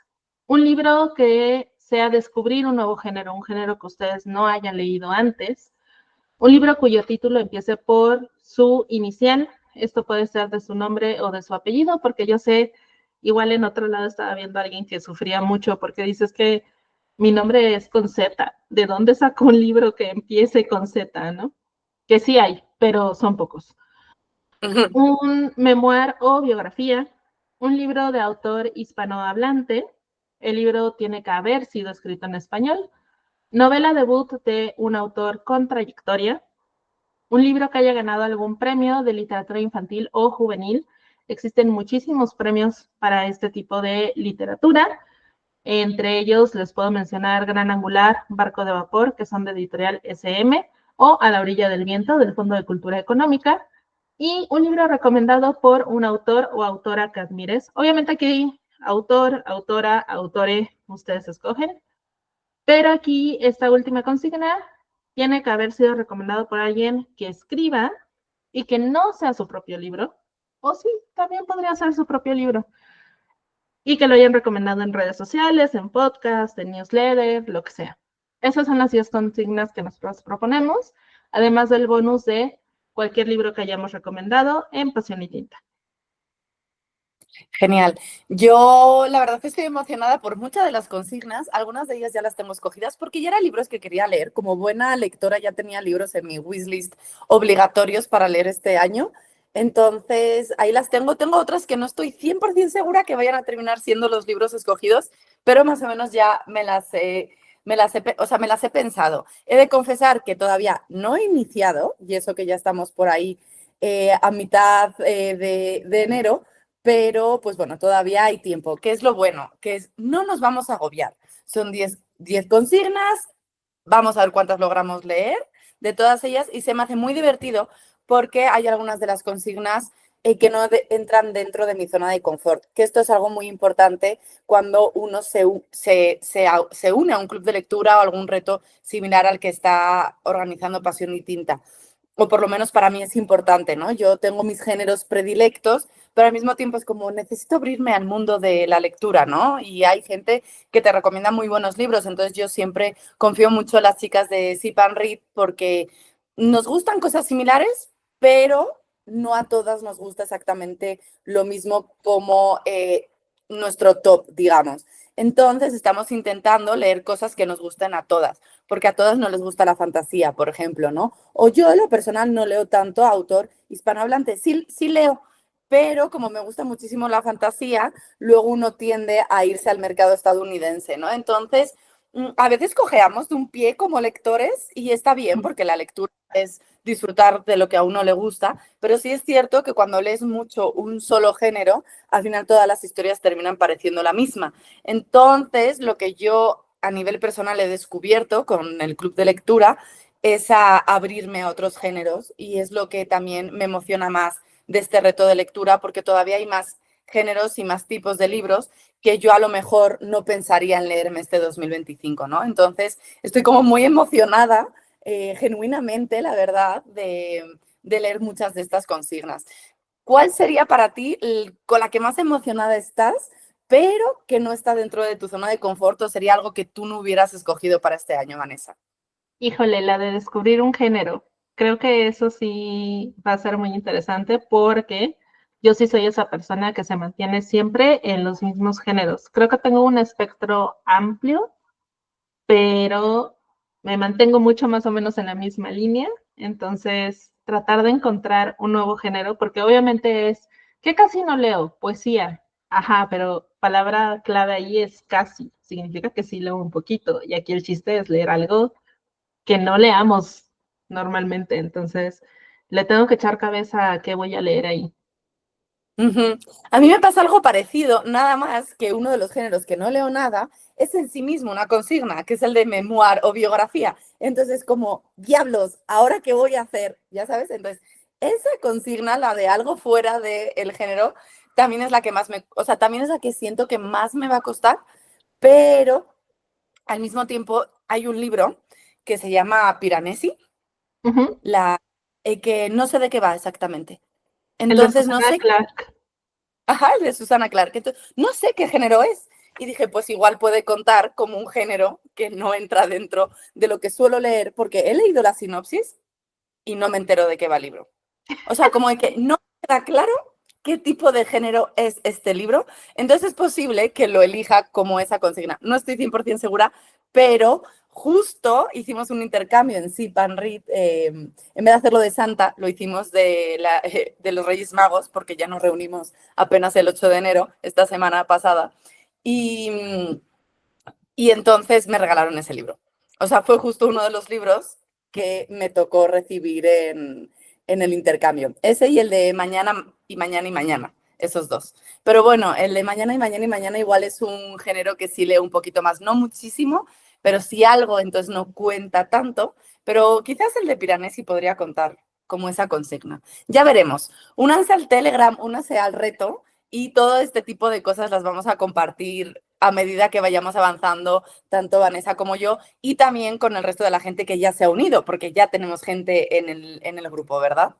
Un libro que sea descubrir un nuevo género, un género que ustedes no hayan leído antes. Un libro cuyo título empiece por su inicial. Esto puede ser de su nombre o de su apellido, porque yo sé, igual en otro lado estaba viendo a alguien que sufría mucho porque dices que mi nombre es con Z. ¿De dónde saco un libro que empiece con Z, no? Que sí hay, pero son pocos. Un memoir o biografía, un libro de autor hispanohablante. El libro tiene que haber sido escrito en español. Novela debut de un autor con trayectoria. Un libro que haya ganado algún premio de literatura infantil o juvenil. Existen muchísimos premios para este tipo de literatura. Entre ellos les puedo mencionar Gran Angular, Barco de Vapor, que son de editorial SM, o A la orilla del viento, del Fondo de Cultura Económica. Y un libro recomendado por un autor o autora que admires. Obviamente aquí autor, autora, autore, ustedes escogen. Pero aquí esta última consigna tiene que haber sido recomendado por alguien que escriba y que no sea su propio libro, o sí, también podría ser su propio libro, y que lo hayan recomendado en redes sociales, en podcast, en newsletter, lo que sea. Esas son las 10 consignas que nosotros proponemos, además del bonus de cualquier libro que hayamos recomendado en Pasión y Tinta. Genial. Yo la verdad que estoy emocionada por muchas de las consignas. Algunas de ellas ya las tengo escogidas porque ya eran libros que quería leer. Como buena lectora ya tenía libros en mi wishlist obligatorios para leer este año. Entonces, ahí las tengo. Tengo otras que no estoy 100% segura que vayan a terminar siendo los libros escogidos, pero más o menos ya o sea, me las he pensado. He de confesar que todavía no he iniciado, y eso que ya estamos por ahí a mitad de enero, pero pues bueno, todavía hay tiempo. ¿Qué es lo bueno? Que es, no nos vamos a agobiar. Son 10 consignas, vamos a ver cuántas logramos leer de todas ellas y se me hace muy divertido porque hay algunas de las consignas que no entran dentro de mi zona de confort, que esto es algo muy importante cuando uno se une a un club de lectura o algún reto similar al que está organizando Pasión y Tinta. O por lo menos para mí es importante, ¿no? Yo tengo mis géneros predilectos, pero al mismo tiempo es como necesito abrirme al mundo de la lectura, ¿no? Y hay gente que te recomienda muy buenos libros, entonces yo siempre confío mucho en las chicas de Sip and Read porque nos gustan cosas similares, pero no a todas nos gusta exactamente lo mismo como nuestro top, digamos. Entonces estamos intentando leer cosas que nos gusten a todas, porque a todas no les gusta la fantasía, por ejemplo, ¿no? O yo en lo personal no leo tanto autor hispanohablante, sí leo, pero como me gusta muchísimo la fantasía, luego uno tiende a irse al mercado estadounidense, ¿no? Entonces, a veces cojeamos de un pie como lectores y está bien porque la lectura es disfrutar de lo que a uno le gusta, pero sí es cierto que cuando lees mucho un solo género, al final todas las historias terminan pareciendo la misma. Entonces, lo que yo a nivel personal he descubierto con el club de lectura es a abrirme a otros géneros y es lo que también me emociona más de este reto de lectura porque todavía hay más géneros y más tipos de libros que yo a lo mejor no pensaría en leerme este 2025, ¿no? Entonces, estoy como muy emocionada, genuinamente, la verdad, de leer muchas de estas consignas. ¿Cuál sería para ti con la que más emocionada estás, pero que no está dentro de tu zona de confort o sería algo que tú no hubieras escogido para este año, Vanessa? Híjole, la de descubrir un género. Creo que eso sí va a ser muy interesante porque yo sí soy esa persona que se mantiene siempre en los mismos géneros. Creo que tengo un espectro amplio, pero me mantengo mucho más o menos en la misma línea. Entonces, tratar de encontrar un nuevo género, porque obviamente es que casi no leo poesía. Ajá, pero palabra clave ahí es casi. Significa que sí leo un poquito. Y aquí el chiste es leer algo que no leamos normalmente. Entonces, le tengo que echar cabeza a qué voy a leer ahí. Ujú. A mí me pasa algo parecido, nada más que uno de los géneros que no leo nada es en sí mismo una consigna, que es el de memoir o biografía. Entonces, como, diablos, ¿ahora qué voy a hacer? Ya sabes, entonces, esa consigna, la de algo fuera del género, también es la que más o sea, también es la que siento que más me va a costar, pero al mismo tiempo hay un libro que se llama Piranesi, Ujú. la, que no sé de qué va exactamente. El de Entonces, no Susana sé. Clark. Ajá, el de Susana Clark. Entonces, no sé qué género es. Y dije, pues igual puede contar como un género que no entra dentro de lo que suelo leer, porque he leído la sinopsis y no me entero de qué va el libro. O sea, como de que no me queda claro qué tipo de género es este libro. Entonces es posible que lo elija como esa consigna. No estoy 100% segura, pero justo hicimos un intercambio en Sip and Read. En vez de hacerlo de Santa, lo hicimos de los Reyes Magos, porque ya nos reunimos apenas el 8 de enero, esta semana pasada. Y, y entonces me regalaron ese libro. O sea, fue justo uno de los libros que me tocó recibir en el intercambio. Ese y el de mañana y mañana y mañana, esos dos. Pero bueno, el de mañana y mañana y mañana igual es un género que sí leo un poquito más, no muchísimo, pero sí algo, entonces no cuenta tanto. Pero quizás el de Piranesi podría contar como esa consigna. Ya veremos. Únanse al Telegram, únanse al reto y todo este tipo de cosas las vamos a compartir a medida que vayamos avanzando, tanto Vanessa como yo, y también con el resto de la gente que ya se ha unido, porque ya tenemos gente en el grupo, ¿verdad?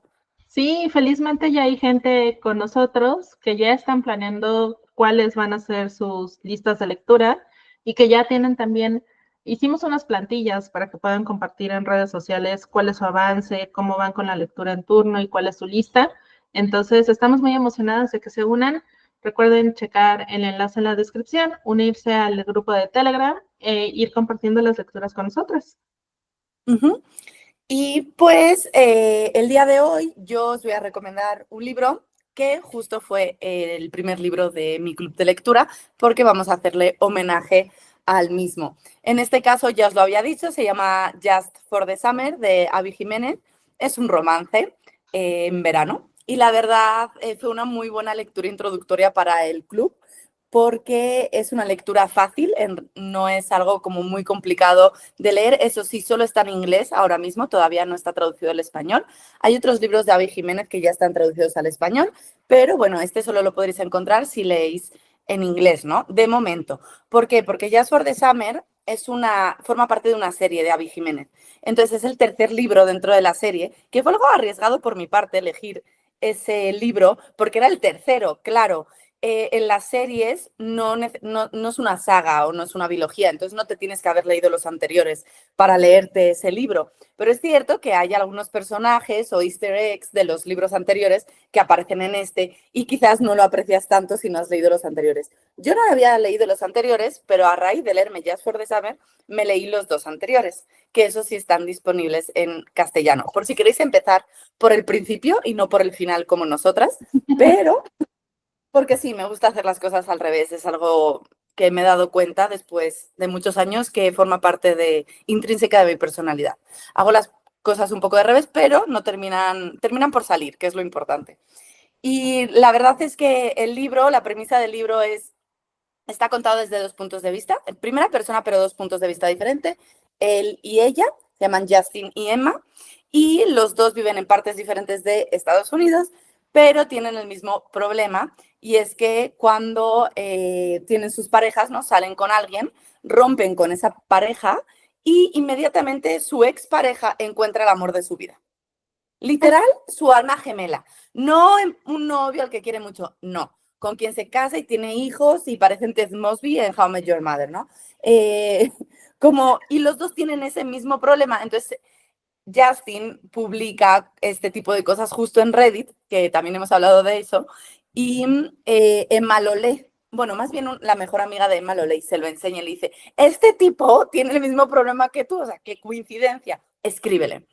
Sí, felizmente ya hay gente con nosotros que ya están planeando cuáles van a ser sus listas de lectura y que ya tienen también, hicimos unas plantillas para que puedan compartir en redes sociales cuál es su avance, cómo van con la lectura en turno y cuál es su lista. Entonces, estamos muy emocionadas de que se unan. Recuerden checar el enlace en la descripción, unirse al grupo de Telegram e ir compartiendo las lecturas con nosotros. Ujú. Y pues el día de hoy yo os voy a recomendar un libro que justo fue el primer libro de mi club de lectura porque vamos a hacerle homenaje al mismo. En este caso, ya os lo había dicho, se llama Just for the Summer de Abby Jiménez. Es un romance en verano y la verdad fue una muy buena lectura introductoria para el club porque es una lectura fácil, no es algo como muy complicado de leer. Eso sí, solo está en inglés ahora mismo, todavía no está traducido al español. Hay otros libros de Abby Jiménez que ya están traducidos al español, pero bueno, este solo lo podréis encontrar si leéis en inglés, ¿no? De momento. ¿Por qué? Porque Just for the Summer forma parte de una serie de Abby Jiménez. Entonces es el tercer libro dentro de la serie, que fue algo arriesgado por mi parte elegir ese libro porque era el tercero, claro. En las series no es una saga o no es una biología, entonces no te tienes que haber leído los anteriores para leerte ese libro. Pero es cierto que hay algunos personajes o easter eggs de los libros anteriores que aparecen en este y quizás no lo aprecias tanto si no has leído los anteriores. Yo no había leído los anteriores, pero a raíz de leerme Just for the Summer, me leí los dos anteriores, que esos sí están disponibles en castellano. Por si queréis empezar por el principio y no por el final como nosotras, pero porque sí, me gusta hacer las cosas al revés. Es algo que me he dado cuenta después de muchos años que forma parte de intrínseca de mi personalidad. Hago las cosas un poco de revés, pero no terminan por salir, que es lo importante. Y la verdad es que el libro, la premisa del libro está contado desde dos puntos de vista. En primera persona, pero dos puntos de vista diferentes. Él y ella, se llaman Justin y Emma, y los dos viven en partes diferentes de Estados Unidos, pero tienen el mismo problema, y es que cuando tienen sus parejas, ¿no? Salen con alguien, rompen con esa pareja y inmediatamente su expareja encuentra el amor de su vida. Literal, su alma gemela. No un novio al que quiere mucho, no. Con quien se casa y tiene hijos y parecen Ted Mosby en How I Met Your Mother, ¿no? Eh, y los dos tienen ese mismo problema. Entonces, Justin publica este tipo de cosas justo en Reddit, que también hemos hablado de eso, y Emma lo lee. Bueno, más bien la mejor amiga de Emma lo lee y se lo enseña y le dice, este tipo tiene el mismo problema que tú, o sea, qué coincidencia, escríbele.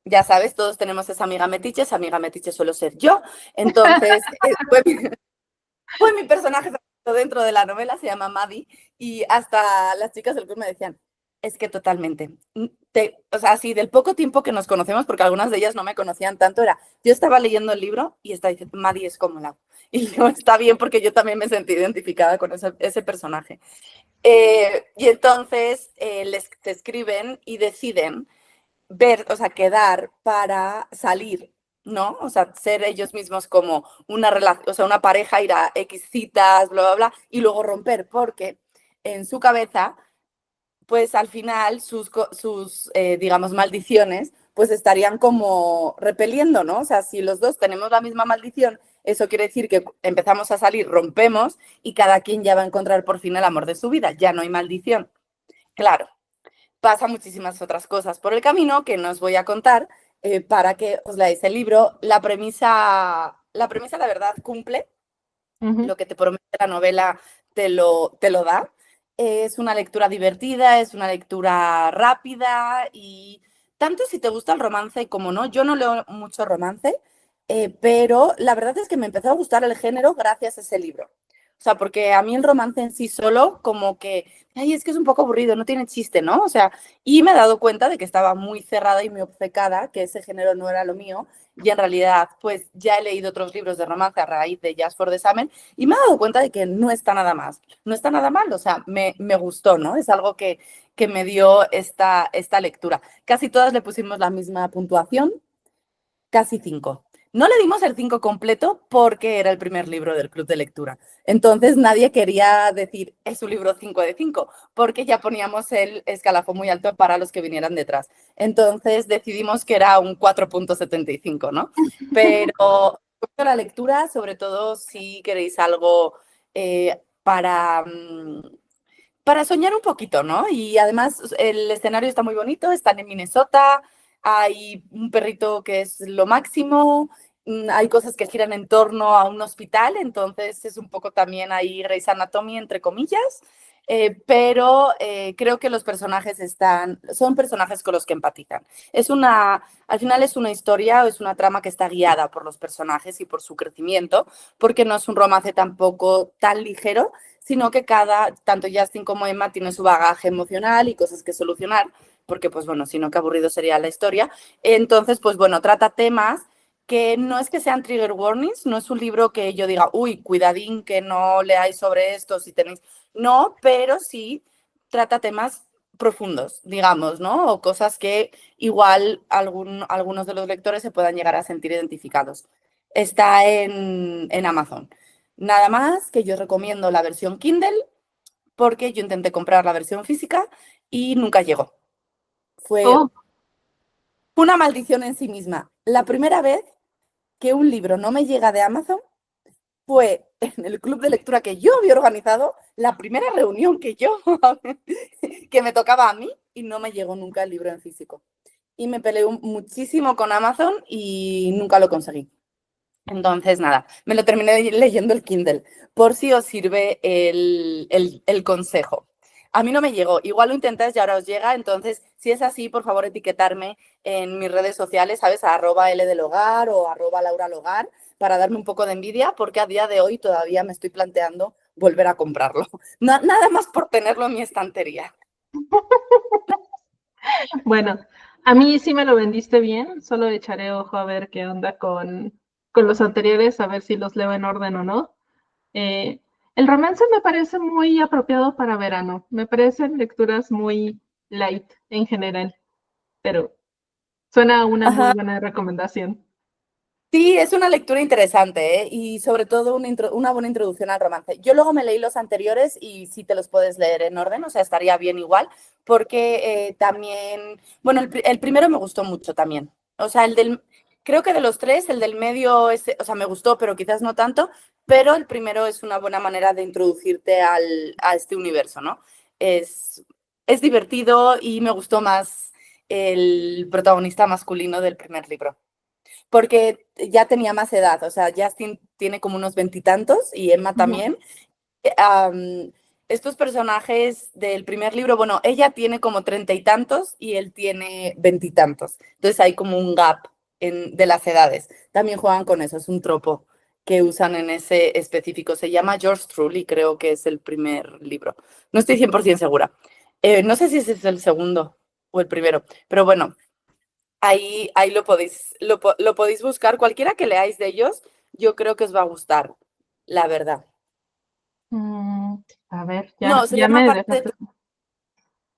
Ya sabes, todos tenemos esa amiga metiche suelo ser yo, entonces fue mi personaje favorito dentro de la novela, se llama Maddie, y hasta las chicas del club me decían, es que totalmente, o sea, así del poco tiempo que nos conocemos, porque algunas de ellas no me conocían tanto, yo estaba leyendo el libro y estaba diciendo, Maddie es como la... Y yo, está bien, porque yo también me sentí identificada con ese personaje. Y entonces se escriben y deciden ver, o sea, quedar para salir, ¿no? O sea, ser ellos mismos como una relación, o sea, una pareja, ir a X citas, bla, bla, bla, y luego romper, porque en su cabeza, pues al final digamos, maldiciones, pues estarían como repeliendo, ¿no? O sea, si los dos tenemos la misma maldición, eso quiere decir que empezamos a salir, rompemos y cada quien ya va a encontrar por fin el amor de su vida, ya no hay maldición. Claro, pasa muchísimas otras cosas por el camino que no os voy a contar para que os leáis el libro. La verdad cumple lo que te promete la novela, te lo da. Es una lectura divertida, es una lectura rápida y tanto si te gusta el romance como no. Yo no leo mucho romance, pero la verdad es que me empezó a gustar el género gracias a ese libro. O sea, porque a mí el romance en sí solo, como que, ay, es que es un poco aburrido, no tiene chiste, ¿no? O sea, y me he dado cuenta de que estaba muy cerrada y muy obcecada, que ese género no era lo mío, y en realidad, pues ya he leído otros libros de romance a raíz de Just for the Summer, y me he dado cuenta de que no está nada más, no está nada mal, o sea, me gustó, ¿no? Es algo que me dio esta lectura. Casi todas le pusimos la misma puntuación, casi 5. No le dimos el 5 completo porque era el primer libro del club de lectura. Entonces nadie quería decir, es un libro 5 de 5, porque ya poníamos el escalafón muy alto para los que vinieran detrás. Entonces decidimos que era un 4,75, ¿no? Pero la lectura, sobre todo si queréis algo para soñar un poquito, ¿no? Y además el escenario está muy bonito, están en Minnesota, hay un perrito que es lo máximo, hay cosas que giran en torno a un hospital, entonces es un poco también ahí Grey's Anatomy, entre comillas, pero creo que los personajes son personajes con los que empatizan. Al final es una historia o es una trama que está guiada por los personajes y por su crecimiento, porque no es un romance tampoco tan ligero, sino que tanto Justin como Emma tienen su bagaje emocional y cosas que solucionar, porque pues bueno, si no, qué aburrido sería la historia. Entonces, pues bueno, trata temas que no es que sean trigger warnings, no es un libro que yo diga, uy, cuidadín, que no leáis sobre esto si tenéis, no, pero sí trata temas profundos, digamos, ¿no? O cosas que igual algunos de los lectores se puedan llegar a sentir identificados. Está en Amazon. Nada más que yo recomiendo la versión Kindle porque yo intenté comprar la versión física y nunca llegó. Fue Oh, una maldición en sí misma. La primera vez que un libro no me llega de Amazon fue en el club de lectura que yo había organizado, la primera reunión que me tocaba a mí, y no me llegó nunca el libro en físico. Y me peleé muchísimo con Amazon y nunca lo conseguí. Entonces, nada, me lo terminé leyendo el Kindle, por si os sirve el consejo. A mí no me llegó, igual lo intentáis y ahora os llega, entonces, si es así, por favor, etiquetarme en mis redes sociales, ¿sabes? A @L del Hogar o @LauraLogar, para darme un poco de envidia, porque a día de hoy todavía me estoy planteando volver a comprarlo. Nada más por tenerlo en mi estantería. Bueno, a mí sí me lo vendiste bien, solo echaré ojo a ver qué onda con los anteriores, a ver si los leo en orden o no. El romance me parece muy apropiado para verano, me parecen lecturas muy light en general, pero suena una muy Ajá. buena recomendación. Sí, es una lectura interesante, ¿eh? Y sobre todo una buena introducción al romance. Yo luego me leí los anteriores y sí te los puedes leer en orden, o sea, estaría bien igual, porque también, bueno, el primero me gustó mucho también. O sea, creo que de los tres, el del medio, o sea, me gustó, pero quizás no tanto, pero el primero es una buena manera de introducirte a este universo, ¿no? Es divertido y me gustó más el protagonista masculino del primer libro, porque ya tenía más edad, o sea, Justin tiene como unos 20 y Emma Ujú. también. Estos personajes del primer libro, bueno, ella tiene como 30 y él tiene 20. Entonces hay como un gap de las edades. También juegan con eso, es un tropo que usan en ese específico. Se llama George Truly, creo que es el primer libro. No estoy 100% segura. No sé si ese es el segundo o el primero, pero bueno, ahí lo podéis buscar. Cualquiera que leáis de ellos, yo creo que os va a gustar, la verdad. A ver, No, se ya llama me Parte de dejaste. tu...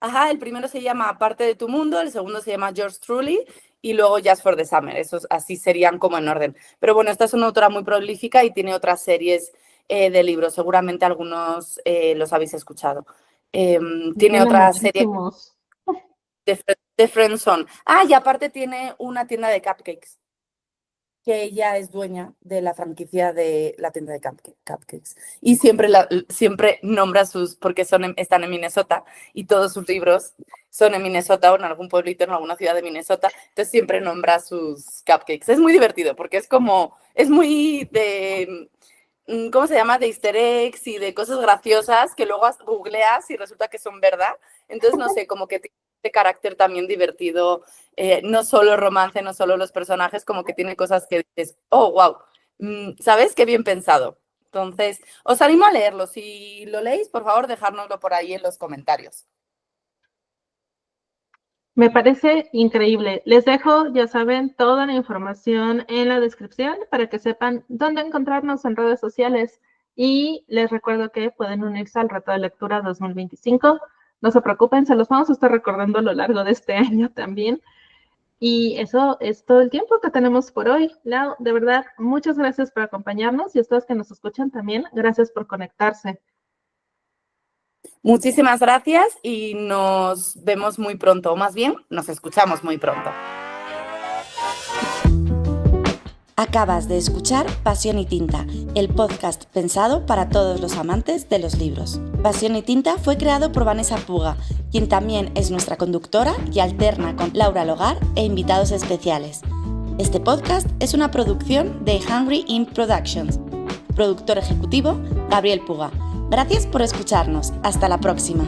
Ajá, el primero se llama Parte de tu mundo, el segundo se llama Yours Truly y luego Just for the Summer. Esos así serían como en orden. Pero bueno, esta es una autora muy prolífica y tiene otras series de libros. Seguramente algunos los habéis escuchado. Tiene Tiene otra serie muchísimos. de Friendzone. Ah, y aparte tiene una tienda de cupcakes, que ella es dueña de la franquicia de la tienda de cupcakes. Y siempre nombra porque están en Minnesota y todos sus libros son en Minnesota o en algún pueblito, en alguna ciudad de Minnesota. Entonces siempre nombra sus cupcakes. Es muy divertido porque es muy de, ¿cómo se llama? De easter eggs y de cosas graciosas que luego googleas y resulta que son verdad. Entonces, no sé, como que tiene este carácter también divertido, no solo romance, no solo los personajes, como que tiene cosas que dices, oh, wow, ¿sabes? Qué bien pensado. Entonces, os animo a leerlo. Si lo leéis, por favor, dejárnoslo por ahí en los comentarios. Me parece increíble. Les dejo, ya saben, toda la información en la descripción para que sepan dónde encontrarnos en redes sociales. Y les recuerdo que pueden unirse al reto de lectura 2025. No se preocupen, se los vamos a estar recordando a lo largo de este año también. Y eso es todo el tiempo que tenemos por hoy. Lau, de verdad, muchas gracias por acompañarnos y a ustedes que nos escuchan también, gracias por conectarse. Muchísimas gracias y nos vemos muy pronto, o más bien, nos escuchamos muy pronto. Acabas de escuchar Pasión y Tinta, el podcast pensado para todos los amantes de los libros. Pasión y Tinta fue creado por Vanessa Puga, quien también es nuestra conductora y alterna con Laura Logar e invitados especiales. Este podcast es una producción de Hungry Imp Productions. Productor ejecutivo, Gabriel Puga. Gracias por escucharnos. Hasta la próxima.